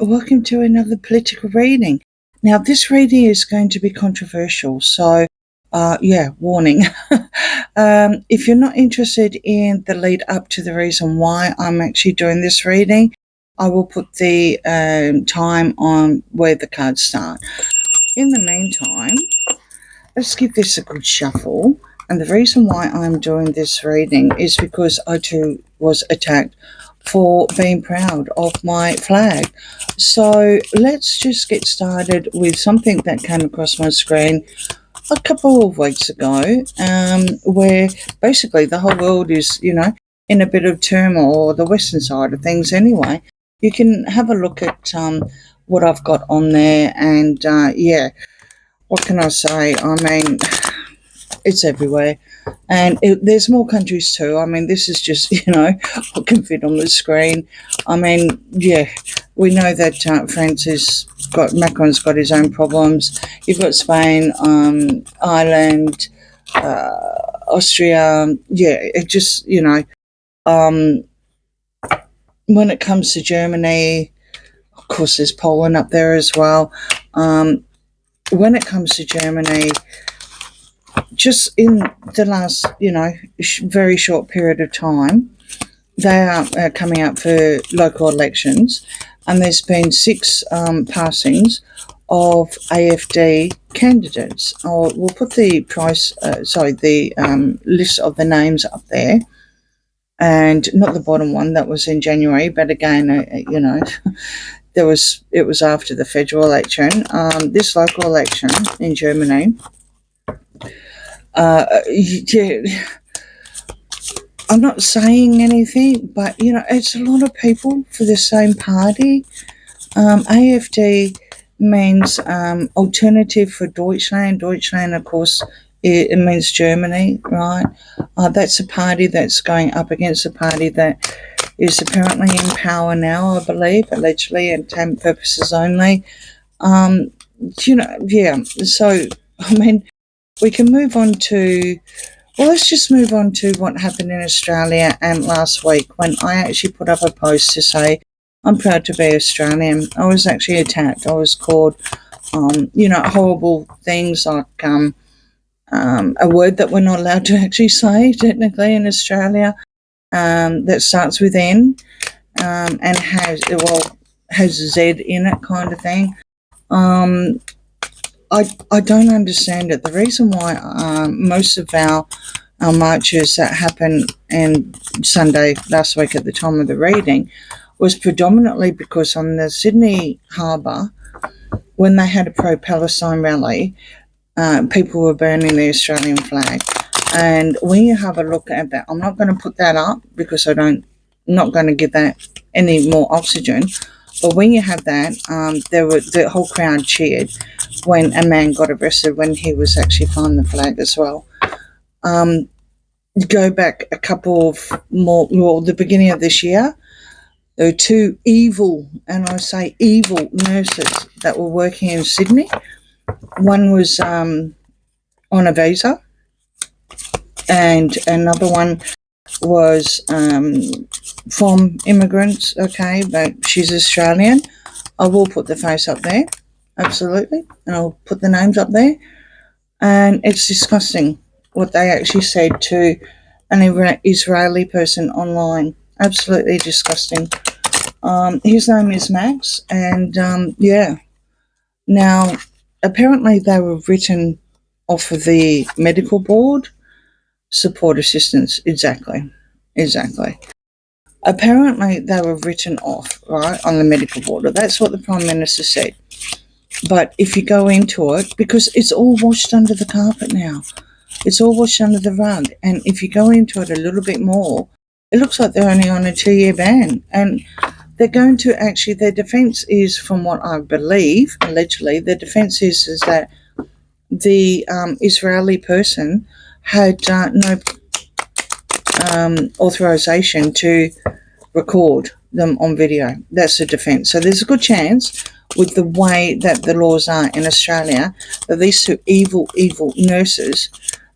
welcome to another political reading. Now, this reading is going to be controversial, so warning. If you're not interested in the lead up to the reason why I'm actually doing this reading, I will put the time on where the cards start. In the meantime, let's give this a good shuffle. And the reason why I'm doing this reading is because I too was attacked for being proud of my flag. So let's just get started with something that came across my screen a couple of weeks ago, where basically the whole world is, in a bit of turmoil, or the Western side of things anyway. You can have a look at what I've got on there, and what can I say? I mean, it's everywhere. And there's more countries too. I mean, this is just, what can fit on the screen. I mean, we know that Macron's got his own problems. You've got Spain, Ireland, Austria. It just, when it comes to Germany, of course, there's Poland up there as well. When it comes to Germany, just in the last, very short period of time, they are coming up for local elections, and there's been 6 passings of AFD candidates. We'll put the list of the names up there, and not the bottom one that was in January, but again, it was after the federal election. This local election in Germany. I'm not saying anything, but it's a lot of people for the same party. AFD means Alternative for Deutschland. Deutschland, of course, it means Germany, right? That's a party that's going up against a party that is apparently in power now, I believe, allegedly, and term purposes only. So, I mean, we can move on to, let's just move on to what happened in Australia and last week, when I actually put up a post to say, I'm proud to be Australian. I was actually attacked. I was called, horrible things like a word that we're not allowed to actually say, technically, in Australia, that starts with N and has Z in it, kind of thing. I don't understand it. The reason why most of our marches that happened on Sunday last week at the time of the reading was predominantly because on the Sydney Harbour, when they had a pro-Palestine rally, people were burning the Australian flag. And when you have a look at that, I'm not going to put that up because I'm not going to give that any more oxygen. But when you have that, the whole crowd cheered when a man got arrested when he was actually flying the flag as well. Go back a couple of the beginning of this year, there were 2 evil, and I say evil, nurses that were working in Sydney. One was on a visa, and another one was from immigrants, okay, but she's Australian. I will put the face up there, absolutely, and I'll put the names up there. And it's disgusting what they actually said to an Israeli person online. Absolutely disgusting. His name is Max, and now apparently they were written off of the medical board. Support assistance, exactly. Apparently they were written off, right, on the medical board. That's what the Prime Minister said. But if you go into it, because it's all washed under the carpet now, it's all washed under the rug, and if you go into it a little bit more, it looks like they're only on a 2-year ban, and they're going to actually, their defence is, from what I believe, allegedly, their defence is that the Israeli person had no authorization to record them on video. That's the defence. So there's a good chance, with the way that the laws are in Australia, that these 2 evil nurses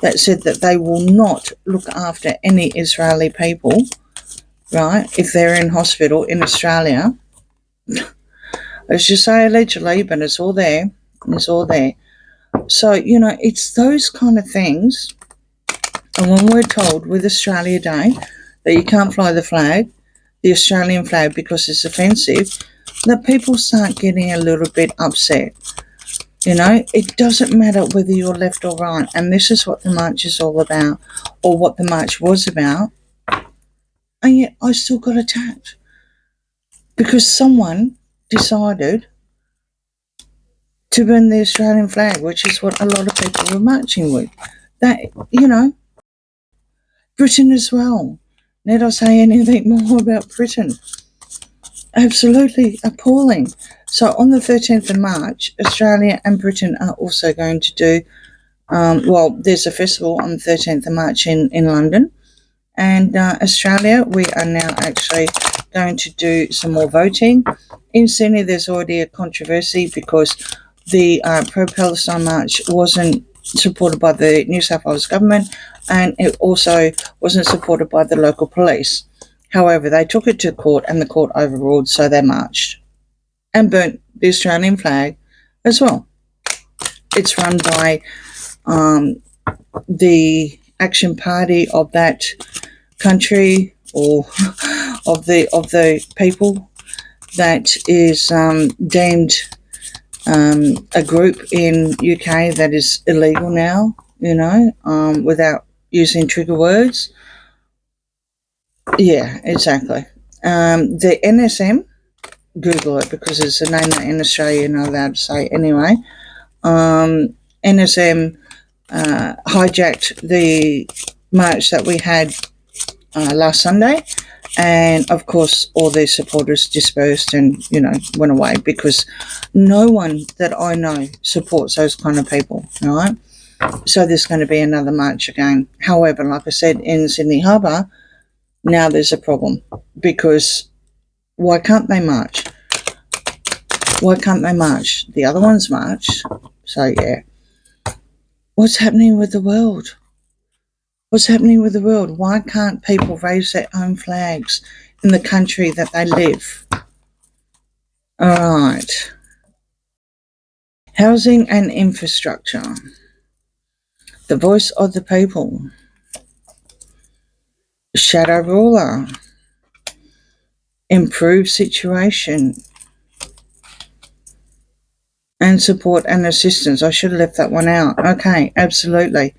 that said that they will not look after any Israeli people, right, if they're in hospital in Australia, Let's just say allegedly, but it's all there. It's all there. So, it's those kind of things. And when we're told with Australia Day that you can't fly the Australian flag, because it's offensive, that people start getting a little bit upset. It doesn't matter whether you're left or right. And this is what the march is all about, or what the march was about. And yet I still got attacked because someone decided to burn the Australian flag, which is what a lot of people were marching with. That, Britain as well. Need I say anything more about Britain? Absolutely appalling. So on the 13th of March, Australia and Britain are also going to do, there's a festival on the 13th of March in London. And Australia, we are now actually going to do some more voting. In Sydney, there's already a controversy because the pro-Palestine march wasn't supported by the New South Wales government, and it also wasn't supported by the local police. However, they took it to court, and the court overruled, so they marched and burnt the Australian flag as well. It's run by the Action Party of that country, or of the people, that is deemed a group in UK that is illegal now, without using trigger words. Yeah, exactly. The NSM, Google it, because it's a name that in Australia you're not allowed to say anyway. NSM hijacked the march that we had last Sunday, and of course all their supporters dispersed and went away, because no one that I know supports those kind of people, right? So there's going to be another march again. However, like I said, in Sydney Harbour, now there's a problem, because why can't they march? Why can't they march? The other ones march. So yeah, what's happening with the world? What's happening with the world? Why can't people raise their own flags in the country that they live? All right. Housing and infrastructure. The voice of the people. Shadow ruler. Improve situation. And support and assistance. I should have left that one out. Okay, absolutely.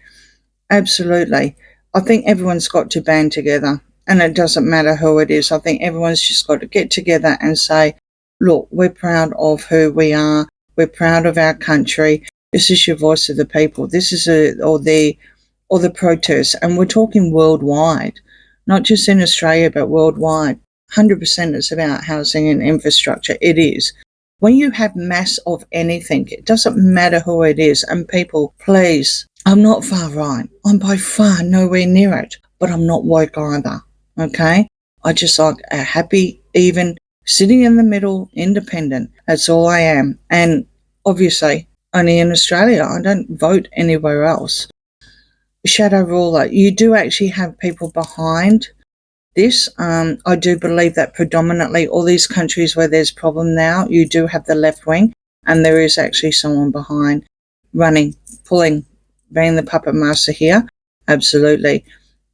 Absolutely. I think everyone's got to band together, and it doesn't matter who it is. I think everyone's just got to get together and say, look, we're proud of who we are. We're proud of our country. This is your voice of the people. This is or the protests. And we're talking worldwide, not just in Australia, but worldwide. 100% it's about housing and infrastructure. It is. When you have mass of anything, it doesn't matter who it is. And people, please, I'm not far right. I'm by far nowhere near it, but I'm not woke either, okay? I just like a happy, even, sitting in the middle, independent. That's all I am. And obviously, only in Australia. I don't vote anywhere else. Shadow ruler. You do actually have people behind this. I do believe that predominantly all these countries where there's problem now, you do have the left wing, and there is actually someone behind running, pulling, being the puppet master here. Absolutely.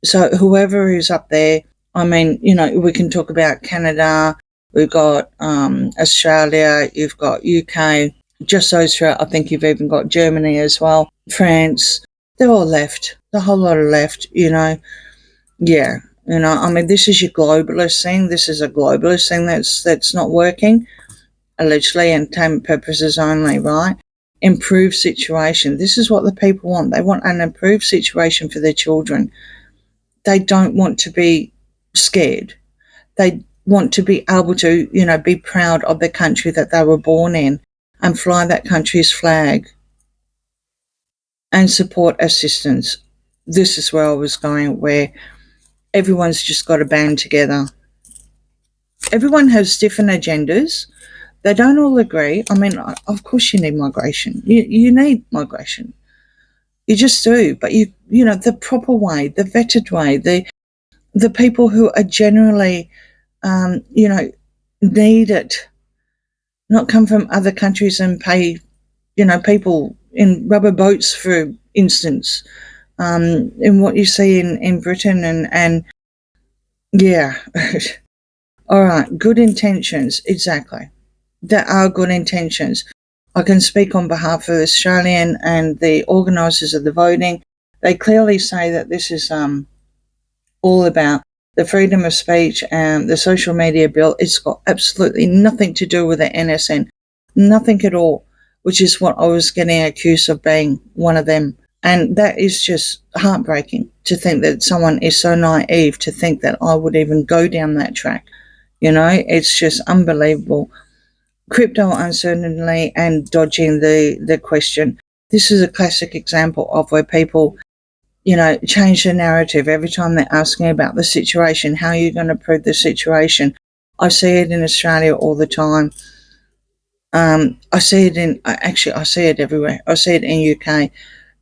So whoever is up there, I mean, we can talk about Canada, we've got Australia, you've got UK, just those three. I think you've even got Germany as well, France. They're all left, the whole lot of left, Yeah. I mean, this is your globalist thing. This is a globalist thing that's not working, allegedly, entertainment purposes only, right? Improved situation. This is what the people want. They want an improved situation for their children. They don't want to be scared. They want to be able to, be proud of the country that they were born in and fly that country's flag and support assistance. This is where I was going, where everyone's just got to band together. Everyone has different agendas. They don't all agree. I mean, of course you need migration. You need migration. You just do. But the proper way, the vetted way, the people who are generally, need it not come from other countries and pay, people in rubber boats, for instance, in what you see in Britain and yeah. All right, good intentions, exactly. There are good intentions. I can speak on behalf of Australian and the organisers of the voting. They clearly say that this is all about the freedom of speech and the social media bill. It's got absolutely nothing to do with the NSN, nothing at all, which is what I was getting accused of being one of them. And that is just heartbreaking, to think that someone is so naive to think that I would even go down that track. It's just unbelievable. Crypto uncertainty and dodging the question. This is a classic example of where people, change the narrative every time they're asking about the situation. How are you going to prove the situation? I see it in Australia all the time. I see it everywhere. I see it in UK.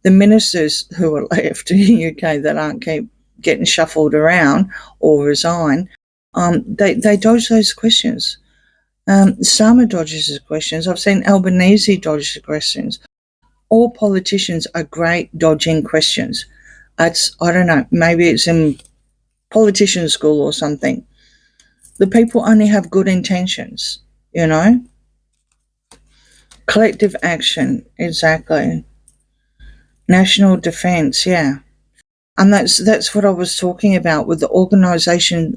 The ministers who are left in UK that aren't keep getting shuffled around or resign, they dodge those questions. Starmer dodges the questions. I've seen Albanese dodge the questions. All politicians are great dodging questions. I don't know, maybe it's in politician school or something. The people only have good intentions, Collective action, exactly. National defence, yeah. And that's what I was talking about with the organisation,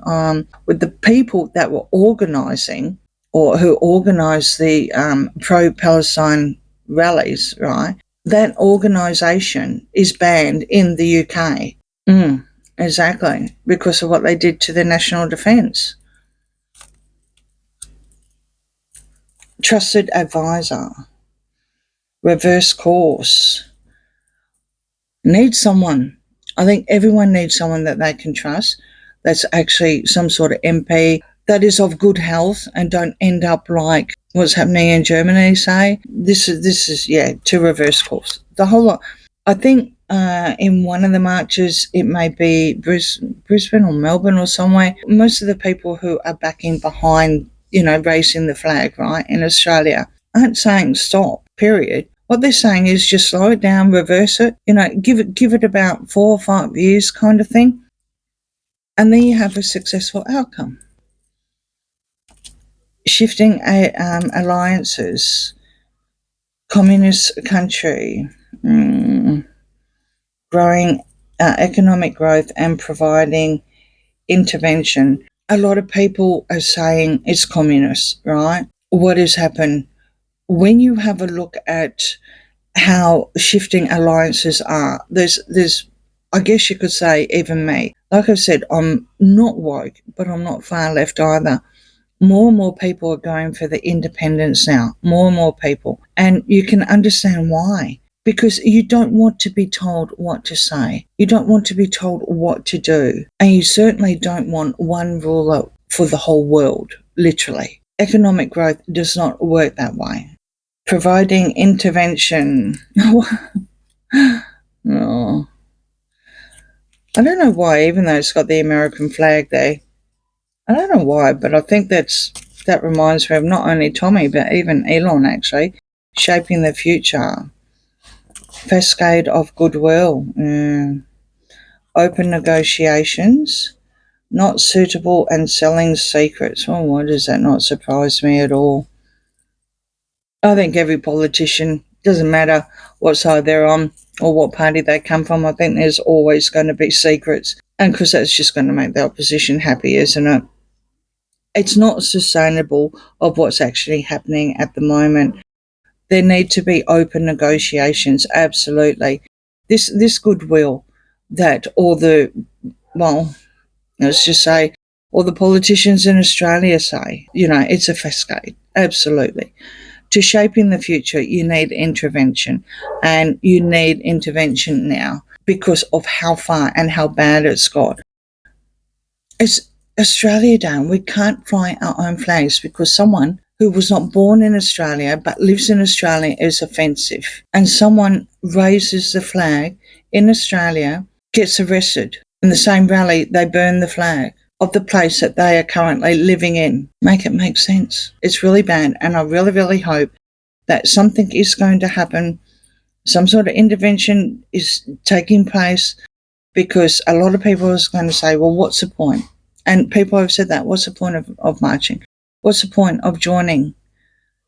with the people that were organising, or who organised the pro-Palestine rallies, right? That organisation is banned in the UK. Exactly, because of what they did to the national defence. Trusted advisor. Reverse course. Need someone. I think everyone needs someone that they can trust, that's actually some sort of MP, that is of good health and don't end up like what's happening in Germany, say. This is to reverse course. The whole lot. I think in one of the marches, it may be Brisbane or Melbourne or somewhere, most of the people who are backing behind, raising the flag, right, in Australia, aren't saying stop, period. What they're saying is just slow it down, reverse it, give it about 4 or 5 years kind of thing, and then you have a successful outcome. Shifting alliances, communist country, growing economic growth and providing intervention. A lot of people are saying it's communist, right? What has happened? When you have a look at how shifting alliances are, there's I guess you could say, even me. Like I've said, I'm not woke, but I'm not far left either. More and more people are going for the independence now. More and more people. And you can understand why. Because you don't want to be told what to say. You don't want to be told what to do. And you certainly don't want one ruler for the whole world, literally. Economic growth does not work that way. Providing intervention. Oh. I don't know why, even though it's got the American flag there. I don't know why, but I think that reminds me of not only Tommy, but even Elon, actually. Shaping the future. Cascade of goodwill. Open negotiations. Not suitable and selling secrets. Oh, why does that not surprise me at all? I think every politician, doesn't matter what side they're on or what party they come from, I think there's always going to be secrets. And because that's just going to make the opposition happy, isn't it? It's not sustainable of what's actually happening at the moment. There need to be open negotiations, absolutely. This goodwill that let's just say, all the politicians in Australia say, it's a cascade, absolutely. To shaping the future, you need intervention, and you need intervention now because of how far and how bad it's got. It's Australia Day. We can't fly our own flags because someone who was not born in Australia but lives in Australia is offensive. And someone raises the flag in Australia, gets arrested. In the same rally, they burn the flag. of the place that they are currently living in. Make it make sense. It's really bad, and I really, really hope that something is going to happen. Some sort of intervention is taking place, because a lot of people are going to say, well, what's the point? And people have said that. What's the point of marching? What's the point of joining?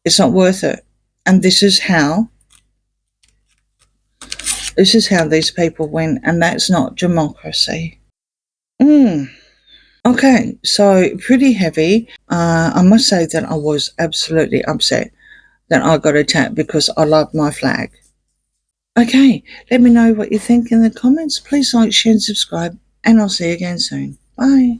It's not worth it. And this is how these people win, and that's not democracy. Okay, so pretty heavy. I must say that I was absolutely upset that I got attacked because I love my flag. Okay, let me know what you think in the comments. Please like, share and subscribe, and I'll see you again soon. Bye.